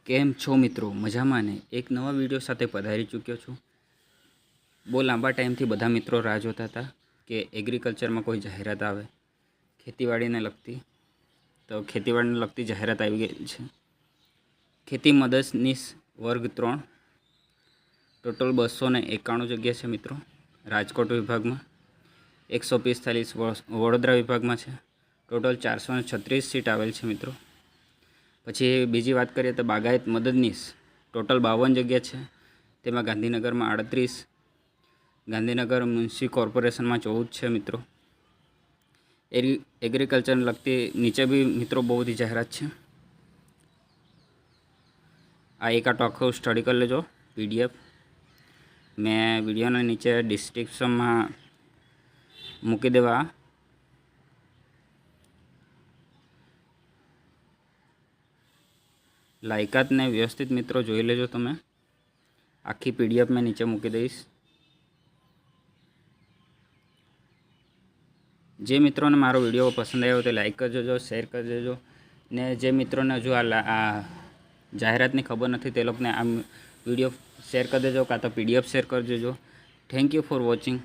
કેમ છો મિત્રો? મજામાં ને? એક નવા વિડીયો સાથે પધારી ચૂક્યો છું। બહુ લાંબા ટાઈમથી બધા મિત્રો રાહ જોતા હતા કે એગ્રીકલ્ચરમાં કોઈ જાહેરાત આવે ખેતીવાડીને લગતી। તો ખેતીવાડીને લગતી જાહેરાત આવી ગઈ છે। ખેતી મદદનીશ વર્ગ 3 ટોટલ 291 જગ્યા છે મિત્રો। રાજકોટ વિભાગમાં 145 વડોદરા વિભાગમાં છે। ટોટલ 436 સીટ આવેલ છે મિત્રો। પછી બીજી વાત કરીએ તો બાગાયત મદદનીશ ટોટલ 52 જગ્યા છે। તેમાં ગાંધીનગરમાં 38, ગાંધીનગર મ્યુનિસિપલ કોર્પોરેશનમાં 14 છે મિત્રો। એગ્રીકલ્ચરને લગતી નીચે બી મિત્રો બહુ બધી જાહેરાત છે। આ એક આખો સ્ટડી કરી લેજો PDF। મેં વિડીયોના નીચે ડિસ્ક્રિપ્શનમાં મૂકી દેવા। લાયકાતને વ્યવસ્થિત મિત્રો જોઈ લેજો તમે। આખી PDF મેં નીચે મૂકી દઈશ। જે મિત્રોને મારો વિડીયો પસંદ આવ્યો તે લાઈક કરી દેજો, શેર કરી દેજો ને જે મિત્રોને હજુ આ જાહેરાતની ખબર નથી તે લોકોને આ વિડીયો શેર કરી દેજો કાં તો PDF શેર કરી દેજો। Thank you for watching.